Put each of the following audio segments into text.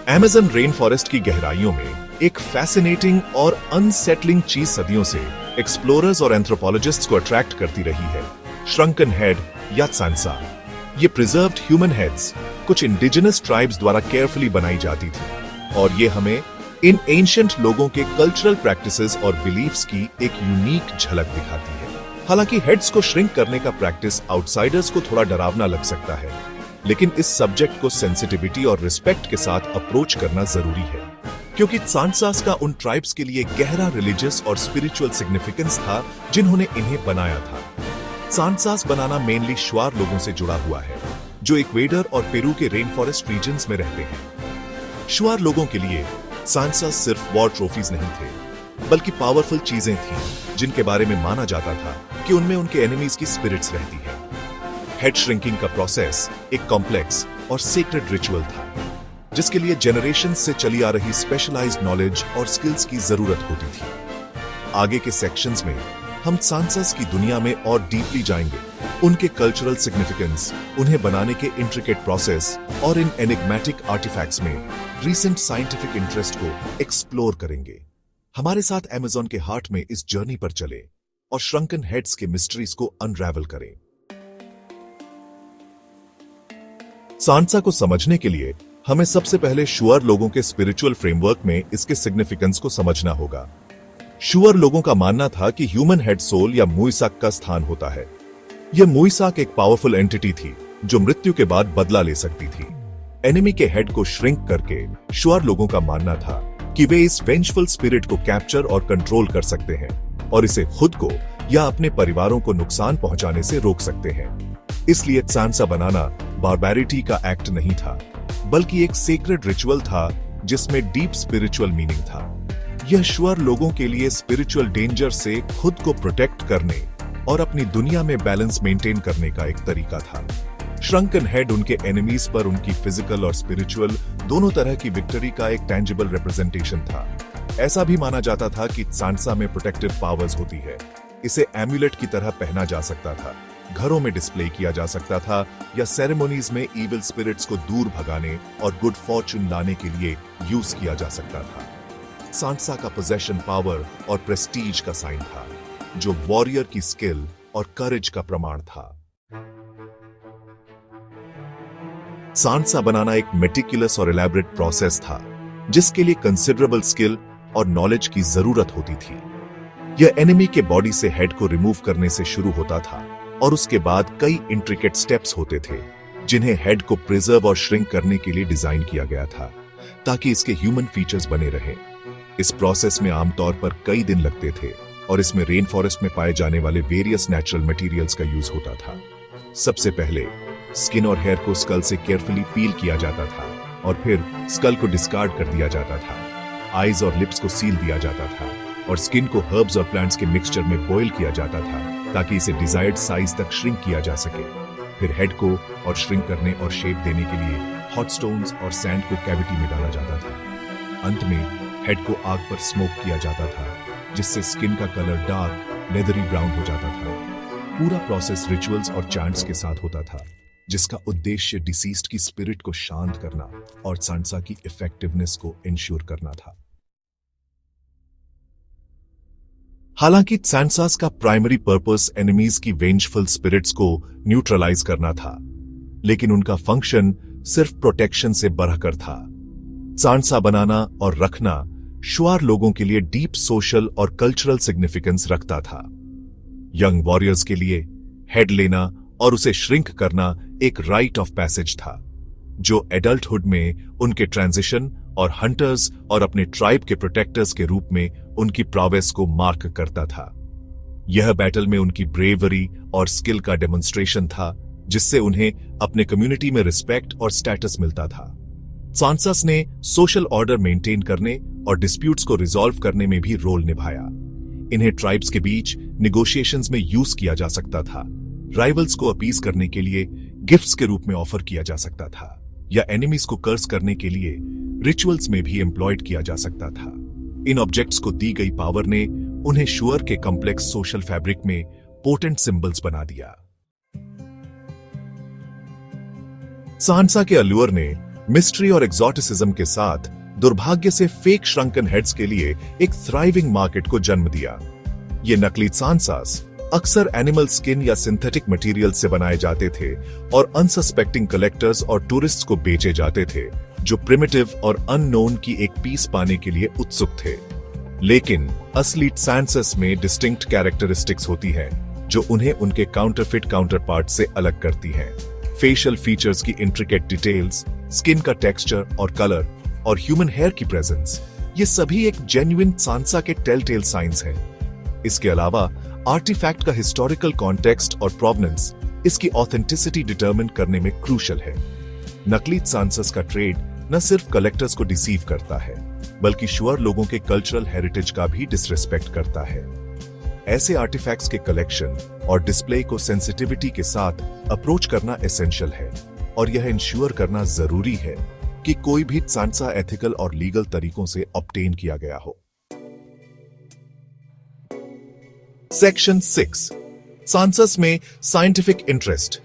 Amazon rain forest की गहराइयों में एक फैसिनेटिंग और अनसेटलिंग चीज सदियों से एक्सप्लोरर्स और एंथ्रोपोलॉजिस्ट्स को अट्रैक्ट करती रही है, श्रंकन हेड या सांसा। ये प्रिजर्व्ड ह्यूमन हेड्स कुछ इंडिजिनस ट्राइब्स द्वारा केयरफुली बनाई जाती थी और ये हमें इन एंशिएंट लोगों के कल्चरल प्रैक्टिसेस और बिलीफ्स की एक यूनिक झलक दिखाती है। हालांकि हेड्स को श्रिंक करने का प्रैक्टिस आउटसाइडर्स को थोड़ा डरावना लग सकता है, लेकिन इस सब्जेक्ट को सेंसिटिविटी और रिस्पेक्ट के साथ अप्रोच करना जरूरी है, क्योंकि सांसास का उन ट्राइब्स के लिए गहरा रिलीजियस और स्पिरिचुअल सिग्निफिकेंस था जिन्होंने इन्हें बनाया था। सांसास बनाना मेनली श्वार लोगों से जुड़ा हुआ है, जो इक्वेडर और पेरू के रेन फॉरेस्ट रीजन्स में रहते हैं। श्वार लोगों के लिए सांसास सिर्फ वॉर ट्रॉफीज नहीं थे, बल्कि पावरफुल चीजें थीं जिनके बारे में माना जाता था कि उनमें उनके एनिमीज की स्पिरिट्स रहती है। हेड श्रिंकिंग का प्रोसेस एक कॉम्प्लेक्स और सीक्रेट रिचुअल था, जिसके लिए जनरेशन से चली आ रही स्पेशलाइज्ड नॉलेज और स्किल्स की जरूरत होती थी। आगे के सेक्शंस में हम सांसास की दुनिया में और डीपली जाएंगे, उनके कल्चरल सिग्निफिकेंस, उन्हें बनाने के इंट्रिकेट प्रोसेस और इन एनिग्मेटिक आर्टिफैक्ट्स में रीसेंट साइंटिफिक इंटरेस्ट को एक्सप्लोर करेंगे। हमारे साथ अमेज़न के हार्ट में इस जर्नी पर चले और श्रंकन हेड्स के मिस्ट्रीज को अनरैवल करें। सांसा को समझने के लिए हमें सबसे पहले शुअर लोगों के स्पिरिचुअल फ्रेमवर्क में इसके सिग्निफिकेंस को समझना होगा। शुअर लोगों का मानना था कि ह्यूमन हेड सोल या मुइसाक का स्थान होता है। यह मुइसाक एक पावरफुल एंटिटी थी जो मृत्यु के बाद बदला ले सकती थी। एनिमी के हेड को श्रिंक करके शुअर लोगों का मानना था कि वे इस वेंजफुल स्पिरिट को कैप्चर और कंट्रोल कर सकते हैं और इसे खुद को या अपने परिवारों को नुकसान पहुंचाने से रोक सकते हैं। इसलिए सांसा बनाना बारबैरिटी का एक्ट नहीं था, बल्कि एक सेक्रेड रिचुअल था जिसमें डीप स्पिरिचुअल मीनिंग था। यह शुअर लोगों के लिए स्पिरिचुअल डेंजर से खुद को प्रोटेक्ट करने और अपनी दुनिया में बैलेंस मेंटेन करने का एक तरीका था। श्रंकन हेड उनके एनिमीज पर उनकी फिजिकल और स्पिरिचुअल दोनों तरह की विक्ट्री का एक टेंजिबल रिप्रेजेंटेशन था। ऐसा भी माना जाता था कि सांसा में प्रोटेक्टिव पावर्स होती है। इसे एम्यूलेट की तरह पहना जा सकता था, घरों में डिस्प्ले किया जा सकता था या सेरेमोनीज में इविल स्पिरिट्स को दूर भगाने और गुड फॉर्चून लाने के लिए यूज किया जा सकता था। सांसा का पोजेशन पावर और प्रेस्टीज का साइन था, जो वॉरियर की स्किल और करेज का प्रमाण था। सांसा बनाना एक मेटिकुलस और एलैबोरेट प्रोसेस था, जिसके लिए कंसिडरेबल स्किल और नॉलेज की जरूरत होती थी। यह एनिमी के बॉडी से हेड को रिमूव करने से शुरू होता था और उसके बाद कई इंट्रिकेट स्टेप्स होते थे, जिन्हें हेड को प्रिजर्व और श्रिंक करने के लिए डिजाइन किया गया था, ताकि इसके ह्यूमन फीचर्स बने रहें। इस प्रोसेस में आमतौर पर कई दिन लगते थे और इसमें रेन फॉरेस्ट में पाए जाने वाले वेरियस नेचुरल मटेरियल्स का यूज होता था। सबसे पहले स्किन और हेयर को स्कल से केयरफुली पील किया जाता था और फिर स्कल को डिस्कार्ड कर दिया जाता था। आईज और लिप्स को सील दिया जाता था और स्किन को हर्ब्स और प्लांट्स के मिक्सचर में बॉईल किया जाता था, ताकि इसे डिजायर्ड साइज तक श्रिंक किया जा सके। फिर हेड को और श्रिंक करने और शेप देने के लिए हॉट स्टोन्स और सैंड को कैविटी में डाला जाता था। अंत में हेड को आग पर स्मोक किया जाता था, जिससे स्किन का कलर डार्क लेदरी ब्राउन हो जाता था। पूरा प्रोसेस रिचुअल्स और चैंट्स के साथ होता था, जिसका उद्देश्य डिसीज्ड की स्पिरिट को शांत करना और सांसा की इफेक्टिवनेस को इंश्योर करना था। हालांकि सांसास का प्राइमरी पर्पस एनिमीज की वेंजफुल स्पिरिट्स को न्यूट्रलाइज करना था, लेकिन उनका फंक्शन सिर्फ प्रोटेक्शन से बढ़कर था। सांसा बनाना और रखना शुआर लोगों के लिए डीप सोशल और कल्चरल सिग्निफिकेंस रखता था। यंग वॉरियर्स के लिए हेड लेना और उसे श्रिंक करना एक राइट ऑफ पैसेज था, जो एडल्टहुड में उनके ट्रांजिशन और हंटर्स और अपने ट्राइब के प्रोटेक्टर्स के रूप में उनकी प्रोवेस को मार्क करता था। यह बैटल में उनकी ब्रेवरी और स्किल का डेमोन्स्ट्रेशन था, जिससे उन्हें अपने कम्युनिटी में रिस्पेक्ट और स्टेटस मिलता था। सांसास ने सोशल ऑर्डर मेंटेन करने और डिस्प्यूट्स को रिजॉल्व करने में भी रोल निभाया। इन्हें ट्राइब्स के बीच निगोशिएशंस में यूज किया जा सकता था, राइवल्स को अपीज करने के लिए गिफ्ट्स के रूप में ऑफर किया जा सकता था, या एनिमीज को कर्स करने के लिए रिचुअल्स में भी एम्प्लॉयड किया जा सकता था। इन ऑब्जेक्ट्स को दी गई पावर ने उन्हें शुअर के कॉम्प्लेक्स सोशल फैब्रिक में पोटेंट सिंबल्स बना दिया। सांसा के अल्लुअर ने मिस्ट्री और एक्सोटिसिज्म के साथ दुर्भाग्य से फेक श्रंकन हेड्स के लिए एक थ्राइविंग मार्केट को जन्म दिया। ये नकली सांसास अक्सर एनिमल स्किन या सिंथेटिक मटेरियल से बनाए जाते थे और अनसस्पेक्टिंग कलेक्टर्स और टूरिस्ट्स को बेचे जाते थे जो प्रिमिटिव और अननोन की एक पीस पाने के लिए उत्सुक थे। लेकिन असली सांसस में डिस्टिंक्ट कैरेक्टरिस्टिक्स होती हैं जो उन्हें उनके काउंटरफिट काउंटरपार्ट से अलग करती हैं। फेशियल फीचर्स की इंट्रिकेट डिटेल्स, स्किन का टेक्सचर और कलर और ह्यूमन हेयर की प्रेजेंस, ये सभी एक जेन्युइन सांसा के टेल साइंस हैं। इसके अलावा आर्टिफैक्ट का हिस्टोरिकल कॉन्टेक्स्ट और प्रोवेनेंस इसकी ऑथेंटिसिटी डिटरमिन करने में क्रूशल है। नकली सांसस का ट्रेड न सिर्फ कलेक्टर्स को डिसीव करता है बल्कि श्योर लोगों के कल्चरल हेरिटेज का भी डिसरिस्पेक्ट करता है। ऐसे आर्टिफैक्ट्स के कलेक्शन और डिस्प्ले को सेंसिटिविटी के साथ अप्रोच करना एसेंशियल है और यह इंश्योर करना जरूरी है कि कोई भी सांसा एथिकल और लीगल तरीकों से ऑब्टेन किया गया हो। सेक्शन 6, सांसस में साइंटिफिक इंटरेस्ट।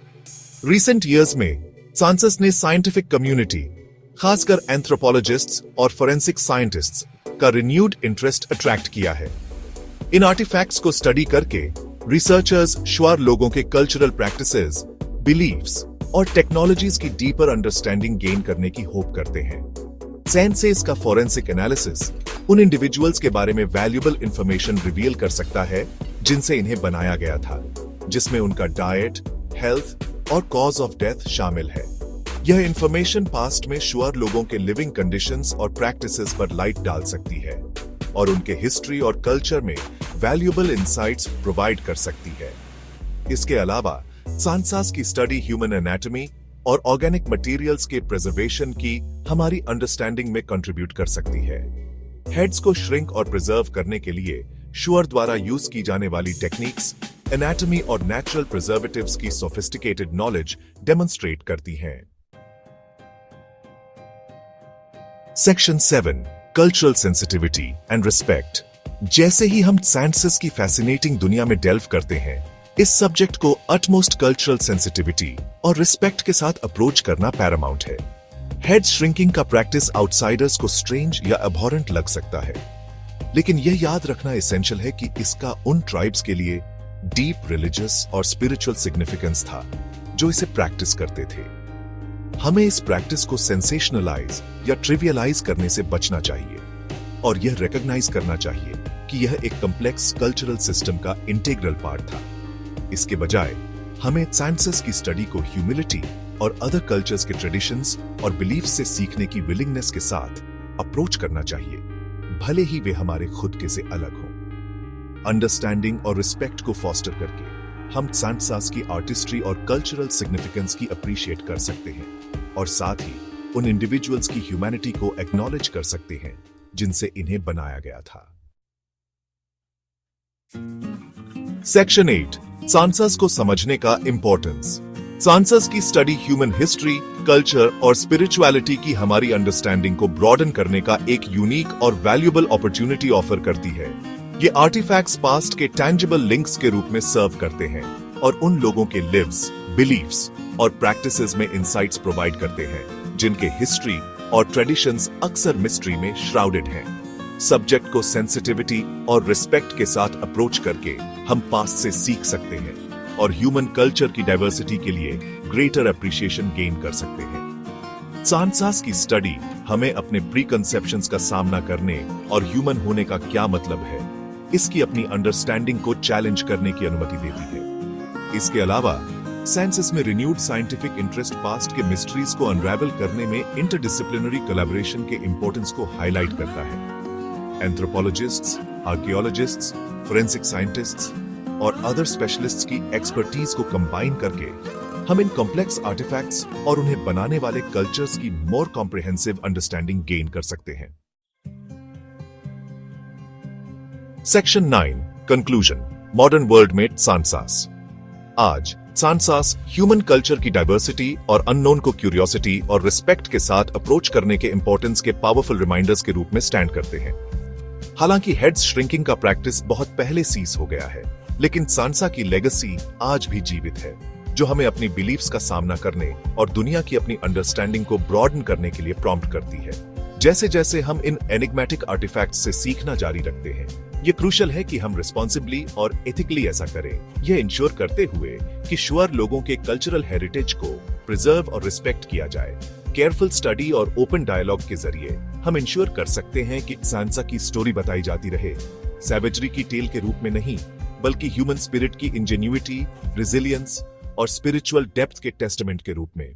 रिसेंट ईयर्स में सांसस ने साइंटिफिक कम्युनिटी, खासकर एंथ्रोपोलॉजिस्ट्स और फोरेंसिक साइंटिस्ट्स का रिन्यूड इंटरेस्ट अट्रैक्ट किया है। इन आर्टिफैक्ट्स को स्टडी करके रिसर्चर्स श्योर लोगों के कल्चरल प्रैक्टिसेस, बिलीफ्स और टेक्नोलॉजीज की डीपर अंडरस्टैंडिंग गेन करने की होप करते हैं। सेंसेस का फोरेंसिक एनालिसिस उन इंडिविजुअल्स के बारे में वैल्यूएबल इंफॉर्मेशन रिवील कर सकता है जिनसे इन्हें बनाया गया था, जिसमें उनका डाइट, हेल्थ और कॉज ऑफ डेथ शामिल है। यह इंफॉर्मेशन पास्ट में श्योर लोगों के लिविंग कंडीशंस और प्रैक्टिसेस पर लाइट डाल सकती है और उनके हिस्ट्री और कल्चर में वैल्यूएबल इंसाइट्स प्रोवाइड कर सकती है। इसके अलावा सांसास की स्टडी ह्यूमन एनाटॉमी और ऑर्गेनिक मटेरियल्स के प्रिजर्वेशन की हमारी अंडरस्टैंडिंग में कंट्रीब्यूट कर सकती है। हेड्स को श्रिंक और प्रिजर्व करने के लिए श्योर द्वारा यूज की जाने वाली टेक्निक्स, एनाटॉमी और नेचुरल प्रिजर्वेटिव्स की सोफिस्टिकेटेड नॉलेज डेमोन्स्ट्रेट करती हैं। Section 7, cultural sensitivity and respect. जैसे ही हम सांसस की फैसिनेटिंग दुनिया में डेल्व करते हैं, इस सब्जेक्ट को अटमोस्ट कल्चरल सेंसिटिविटी और रिस्पेक्ट के साथ अप्रोच करना पैरामाउंट है। हेड श्रिंकिंग का प्रैक्टिस आउटसाइडर्स को स्ट्रेंज या अबॉरेंट लग सकता है, लेकिन यह याद रखना एसेंशियल है कि इसका उन ट्राइब्स के लिए डीप रिलीजियस और स्पिरिचुअल सिग्निफिकेंस था जो इसे प्रैक्टिस करते थे। हमें इस प्रैक्टिस को सेंसेशनलाइज या ट्रिवियलाइज करने से बचना चाहिए और यह रिकॉग्नाइज करना चाहिए कि यह एक कॉम्प्लेक्स कल्चरल सिस्टम का इंटीग्रल पार्ट था। इसके बजाय हमें सांसस की स्टडी को ह्यूमिलिटी और अदर कल्चर्स के ट्रेडिशंस और बिलीफ्स से सीखने की विलिंगनेस के साथ अप्रोच करना चाहिए, भले ही वे हमारे खुद के से अलग हों। अंडरस्टैंडिंग और रिस्पेक्ट को फॉस्टर करके हम सांसास की आर्टिस्ट्री और कल्चरल सिग्निफिकेंस की अप्रिशिएट कर सकते हैं और साथ ही उन इंडिविजुअल्स की ह्यूमैनिटी को एक्नॉलेज कर सकते हैं जिनसे इन्हें बनाया गया था। सेक्शन 8, सांसस को समझने का इंपॉर्टेंस। सांसस की स्टडी ह्यूमन हिस्ट्री, कल्चर और स्पिरिचुअलिटी की हमारी अंडरस्टैंडिंग को ब्रॉडन करने का एक यूनिक और वैल्यूएबल अपॉर्चुनिटी ऑफर करती है। ये आर्टिफैक्ट्स पास्ट के टैंजिबल लिंक्स के रूप में सर्व करते हैं और उन लोगों के लिव्स, बिलीफ्स और प्रैक्टिसेस में इंसाइट्स प्रोवाइड करते हैं जिनके हिस्ट्री और ट्रेडिशंस अक्सर मिस्ट्री में श्राउडेड हैं। सब्जेक्ट को सेंसिटिविटी और रिस्पेक्ट के साथ अप्रोच करके हम पास्ट से सीख सकते हैं और ह्यूमन कल्चर की डाइवर्सिटी के लिए ग्रेटर अप्रिशिएशन गेन कर सकते हैं। सांसास की स्टडी हमें अपने प्रीकंसेप्शंस का सामना करने और ह्यूमन होने का क्या मतलब है, इसकी अपनी अंडरस्टैंडिंग को चैलेंज करने की अनुमति देती है। इसके अलावा सांसस में रिन्यूड साइंटिफिक इंटरेस्ट पास्ट के मिस्ट्रीज को अनरैवल करने में इंटरडिसिप्लिनरी कोलैबोरेशन के इंपॉर्टेंस को हाईलाइट करता है। एंथ्रोपोलॉजिस्ट्स, आर्कियोलॉजिस्ट्स, फोरेंसिक साइंटिस्ट्स और अदर स्पेशलिस्ट्स की एक्सपर्टीज को कंबाइन करके हम इन कॉम्प्लेक्स आर्टिफैक्ट्स और उन्हें बनाने वाले कल्चर्स की मोर कॉम्प्रिहेंसिव अंडरस्टैंडिंग गेन कर सकते हैं। सेक्शन 9, कंक्लूजन, मॉडर्न वर्ल्ड में सांसास। आज सांसास ह्यूमन कल्चर की डाइवर्सिटी और अननोन को क्यूरियोसिटी और रिस्पेक्ट के साथ अप्रोच करने के इंपॉर्टेंस के पावरफुल रिमाइंडर्स के रूप में स्टैंड करते हैं। हालांकि हेड्स श्रिंकिंग का प्रैक्टिस बहुत पहले सीज हो गया है, लेकिन सांसा की लेगेसी आज भी जीवित है। जो हमें अपनी बिलीफ्स का सामना करने और दुनिया की अपनी अंडरस्टैंडिंग को ब्रॉडन करने के लिए प्रॉम्प्ट करती है। जैसे जैसे हम इन एनिग्मेटिक आर्टिफैक्ट्स से सीखना जारी रखते हैं, ये क्रूशल है कि हम रिस्पॉन्सिबली और एथिकली ऐसा करें, यह इंश्योर करते हुए कि श्योर लोगों के कल्चरल हेरिटेज को प्रिजर्व और रिस्पेक्ट किया जाए। केयरफुल स्टडी और ओपन डायलॉग के जरिए हम इंश्योर कर सकते हैं कि सांसा की स्टोरी बताई जाती रहे, सैवेजरी की टेल के रूप में नहीं, बल्कि ह्यूमन स्पिरिट की इंजेन्युइटी, रेजिलियंस और स्पिरिचुअल डेप्थ के टेस्टामेंट के रूप में।